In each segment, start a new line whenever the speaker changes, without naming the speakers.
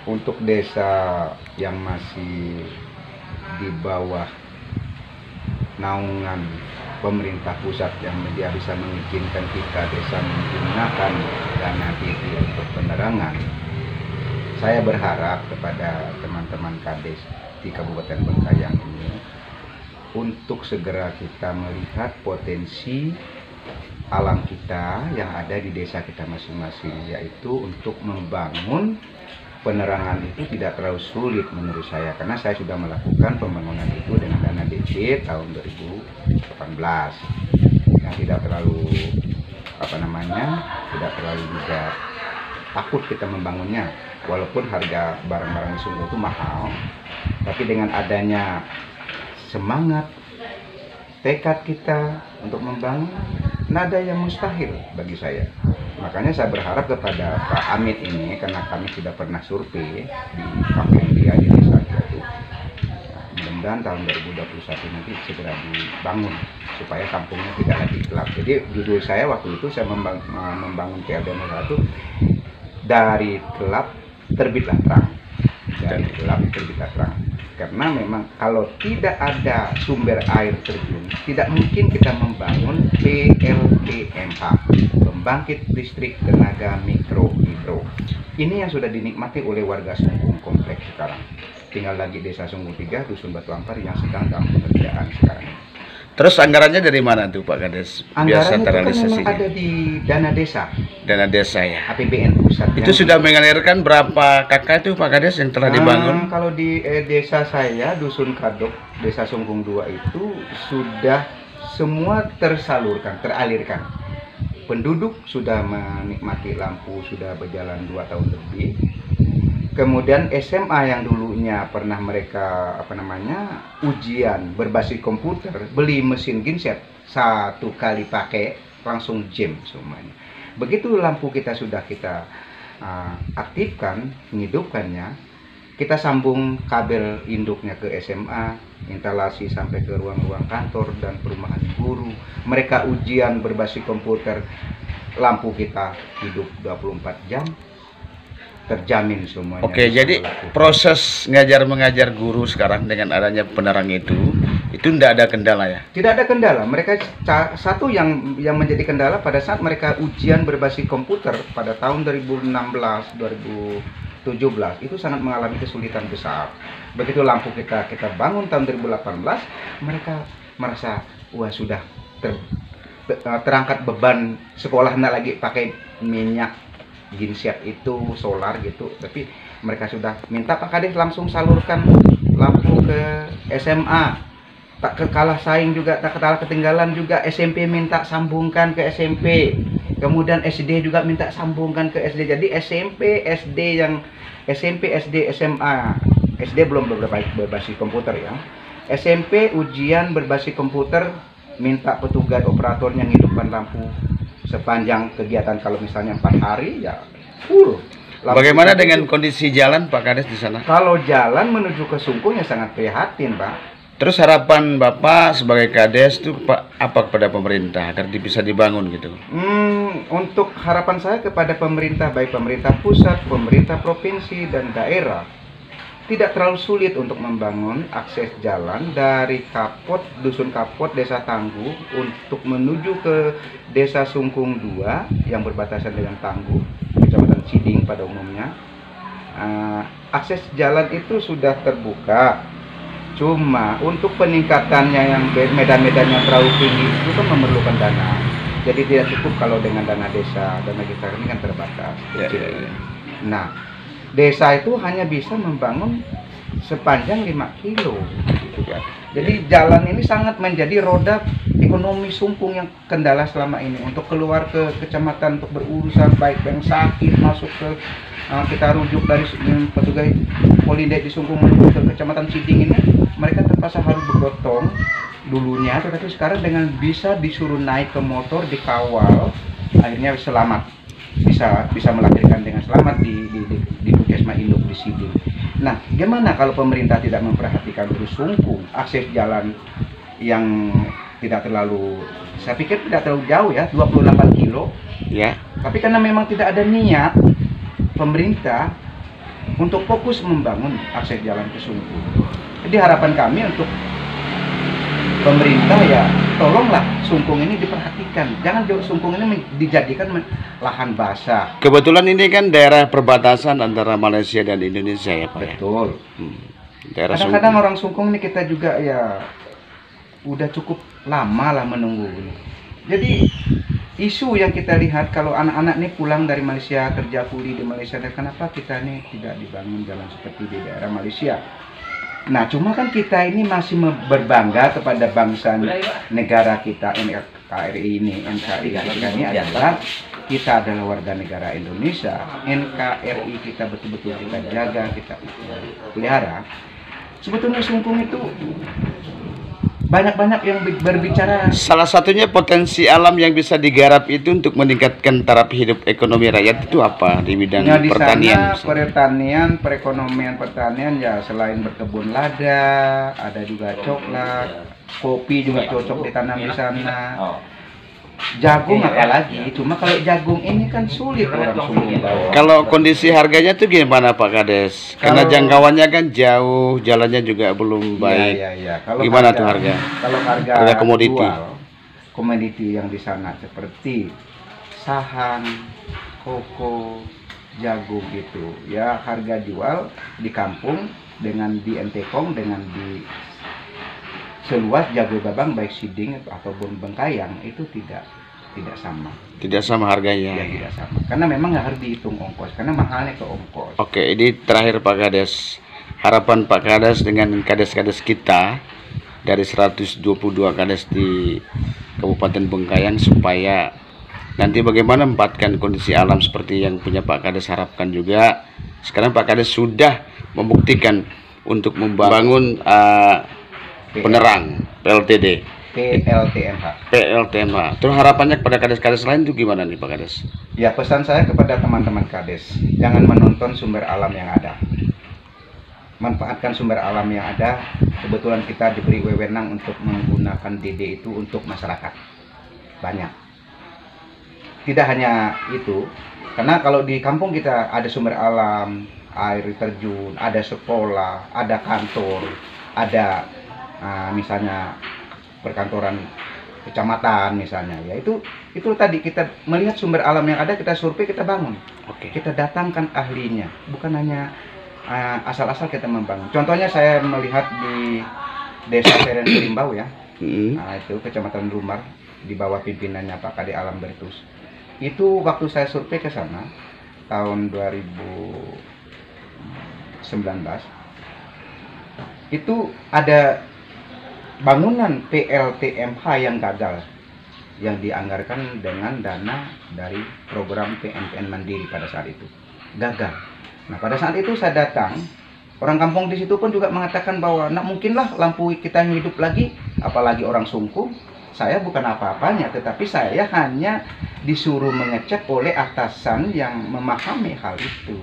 Untuk desa yang masih di bawah naungan pemerintah pusat yang dia bisa mengizinkan kita desa menggunakan dana DP untuk penerangan, saya berharap kepada teman-teman Kades di Kabupaten Bengkayang ini untuk segera kita melihat potensi alam kita yang ada di desa kita masing-masing, yaitu untuk membangun penerangan itu tidak terlalu sulit menurut saya, karena saya sudah melakukan pembangunan itu dengan dana DP tahun 2018 yang tidak terlalu tidak terlalu juga takut kita membangunnya, walaupun harga barang-barang di Sungguh itu mahal, tapi dengan adanya semangat tekad kita untuk membangun, nada yang mustahil bagi saya. Makanya saya berharap kepada Pak Amit ini, karena kami sudah pernah survei di kampung dia di desa dia itu, mudah-mudahan tahun 2021 nanti segera dibangun supaya kampungnya tidak lagi gelap. Jadi judul saya waktu itu saya membangun PLD 01, dari gelap terbitlah terang, dari gelap terbitlah terang. Karena memang kalau tidak ada sumber air terjun, tidak mungkin kita membangun PLTMH, pembangkit listrik tenaga mikro hidro. Ini yang sudah dinikmati oleh warga Sungguh kompleks sekarang. Tinggal lagi desa Sungguh 3, Dusun Batu Ampar yang sedang dalam pengerjaan sekarang.
Terus anggarannya dari mana tuh Pak Kades?
Anggarannya itu kan memang ada di dana desa.
Dana desa ya.
APBN pusat.
Itu sudah mengalirkan berapa kakak itu Pak Kades yang telah dibangun?
Kalau di desa saya, Dusun Kadok, Desa Sunggung 2 itu sudah semua tersalurkan, teralirkan. Penduduk sudah menikmati lampu, sudah berjalan 2 tahun lebih. Kemudian SMA yang dulunya pernah mereka ujian berbasis komputer, beli mesin genset, 1 kali pakai langsung jam semuanya. Begitu lampu kita sudah kita aktifkan, menghidupkannya, kita sambung kabel induknya ke SMA, instalasi sampai ke ruang-ruang kantor dan perumahan guru. Mereka ujian berbasis komputer, lampu kita hidup 24 jam. Terjamin semuanya.
Oke, jadi proses ngajar-mengajar guru sekarang dengan adanya penerang itu tidak ada kendala ya? Tidak
ada kendala. Mereka satu yang menjadi kendala pada saat mereka ujian berbasis komputer pada tahun 2016, 2017 itu sangat mengalami kesulitan besar. Begitu lampu kita bangun tahun 2018, mereka merasa wah sudah terangkat beban sekolah, nggak lagi pakai minyak genset itu solar gitu, tapi mereka sudah minta Pak Kades langsung salurkan lampu ke SMA. Tak kalah saing juga, tak kalah ketinggalan juga, SMP minta sambungkan ke SMP, kemudian SD juga minta sambungkan ke SD. Jadi SMP, SD, SMA, SD belum berbasis komputer ya. SMP ujian berbasis komputer, minta petugas operatornya ngidupkan lampu sepanjang kegiatan. Kalau misalnya 4 hari ya full.
Bagaimana dengan kondisi jalan Pak Kades di sana?
Kalau jalan menuju ke Sungkuh ya sangat prihatin Pak.
Terus harapan Bapak sebagai Kades itu Pak apa kepada pemerintah agar bisa dibangun gitu?
Untuk harapan saya kepada pemerintah, baik pemerintah pusat, pemerintah provinsi dan daerah, tidak terlalu sulit untuk membangun akses jalan dari Dusun Kapot, Desa Tangguh untuk menuju ke Desa Sungkung 2 yang berbatasan dengan Tangguh, Kecamatan Ciding pada umumnya. Akses jalan itu sudah terbuka. Cuma untuk peningkatannya yang medan-medannya terlalu tinggi itu kan memerlukan dana. Jadi tidak cukup kalau dengan dana desa, dana kita ini kan terbatas. Nah, desa itu hanya bisa membangun sepanjang 5 kilo gitu kan. Jadi jalan ini sangat menjadi roda ekonomi Sungkung yang kendala selama ini. Untuk keluar ke kecamatan untuk berurusan, baik yang sakit masuk ke kita rujuk dari petugas Polindek di Sungkung menuju ke kecamatan Ciding ini, mereka terpaksa harus bergotong dulunya, tetapi sekarang dengan bisa disuruh naik ke motor, dikawal, akhirnya selamat. Bisa melahirkan dengan selamat di Puskesmas Induk di Siding. Nah, gimana kalau pemerintah tidak memperhatikan urus Sungkung, akses jalan yang tidak terlalu, saya pikir tidak terlalu jauh ya, 28 kilo.
Ya.
Tapi karena memang tidak ada niat pemerintah untuk fokus membangun akses jalan ke Sungkung. Jadi harapan kami untuk pemerintah ya tolonglah Sungkung ini diperhatikan, jangan Sungkung ini dijadikan lahan basah.
Kebetulan ini kan daerah perbatasan antara Malaysia dan Indonesia ya Pak.
Betul.
Daerah
Kadang-kadang orang Sungkung ini kita juga ya udah cukup lama lah menunggu. Jadi isu yang kita lihat kalau anak-anak ini pulang dari Malaysia kerja kuli di Malaysia, dan kenapa kita ini tidak dibangun jalan seperti di daerah Malaysia. Nah, cuma kan kita ini masih berbangga kepada bangsa negara kita NKRI ini. NKRI kita ini adalah kita adalah warga negara Indonesia. NKRI kita betul-betul kita jaga, kita pelihara. Sebetulnya Sungkung itu banyak-banyak yang berbicara.
Salah satunya potensi alam yang bisa digarap itu untuk meningkatkan taraf hidup ekonomi rakyat itu apa di bidang
Di
pertanian?
Sana, pertanian, perekonomian pertanian ya selain berkebun lada, ada juga coklat, kopi juga cocok ditanam di sana. Jagung apalagi, cuma kalau jagung ini kan sulit orang Sungkung bawa.
Kalau kondisi harganya tuh gimana Pak Kades? Karena jangkauannya kan jauh, jalannya juga belum baik.
Iya. Kalau
gimana tuh harga?
Kalau harga
komoditi?
Komoditi yang di sana seperti sahan, koko, jagung gitu. Ya harga jual di kampung dengan di Entekong dengan di seluas Jago Babang baik Siding ataupun Bengkayang itu tidak sama.
Tidak sama harganya.
Ya, tidak sama. Karena memang nggak harus dihitung ongkos, karena mahalnya ke ongkos.
Oke, ini terakhir Pak Kades. Harapan Pak Kades dengan kades-kades kita dari 122 kades di Kabupaten Bengkayang supaya nanti bagaimana memempatkan kondisi alam seperti yang punya Pak Kades harapkan juga. Sekarang Pak Kades sudah membuktikan untuk membangun penerang PLTMH. Terus harapannya kepada kades-kades lain itu gimana nih Pak Kades?
Ya, pesan saya kepada teman-teman kades, jangan menonton sumber alam yang ada. Manfaatkan sumber alam yang ada. Kebetulan kita diberi wewenang untuk menggunakan DD itu untuk masyarakat. Banyak. Tidak hanya itu, karena kalau di kampung kita ada sumber alam, air terjun, ada sekolah, ada kantor, ada misalnya perkantoran kecamatan misalnya, ya itu tadi kita melihat sumber alam yang ada, kita survei, kita bangun. Kita datangkan ahlinya, bukan hanya asal-asal kita membangun. Contohnya saya melihat di Desa Seren Selimbau ya, itu Kecamatan Rumar di bawah pimpinannya Pak Kade Alam Bertus. Itu waktu saya survei ke sana tahun 2019, itu ada bangunan PLTMH yang gagal, yang dianggarkan dengan dana dari program PNPN Mandiri pada saat itu. Gagal. Nah, pada saat itu saya datang, orang kampung di situ pun juga mengatakan bahwa nah mungkinlah lampu kita hidup lagi, apalagi orang Sungkung. Saya bukan apa-apanya, tetapi saya hanya disuruh mengecek oleh atasan yang memahami hal itu.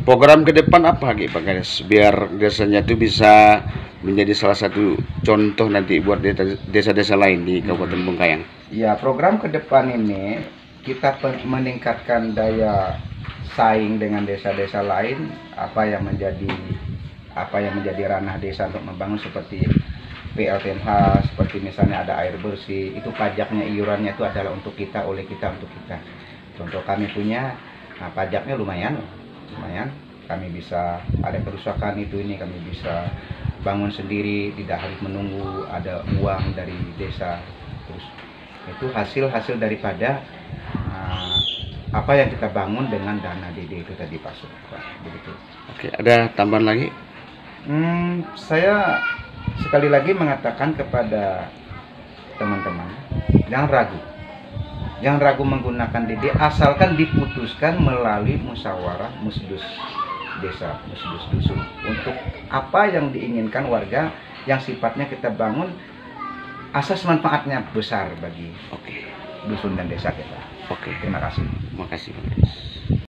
Program ke depan apa lagi Pak Kades? Biar desanya itu bisa menjadi salah satu contoh nanti buat desa-desa lain di Kabupaten Bengkayang.
Ya, program ke depan ini kita meningkatkan daya saing dengan desa-desa lain, apa yang menjadi ranah desa untuk membangun seperti PLTMH, seperti misalnya ada air bersih, itu pajaknya, iurannya itu adalah untuk kita, oleh kita, untuk kita. Contoh kami punya, nah pajaknya lumayan, kami bisa ada kerusakan ini kami bisa bangun sendiri, tidak harus menunggu ada uang dari desa. Terus itu hasil daripada apa yang kita bangun dengan dana DD itu tadi Pak Supra, begitu.
Oke, ada tambahan lagi?
Saya sekali lagi mengatakan kepada teman-teman, jangan ragu menggunakan DD asalkan diputuskan melalui musyawarah musdus desa, musdus dusun, untuk apa yang diinginkan warga yang sifatnya kita bangun, asas manfaatnya besar bagi dusun dan desa kita.
Oke.
Terima kasih.
Terima kasih Pak Kades.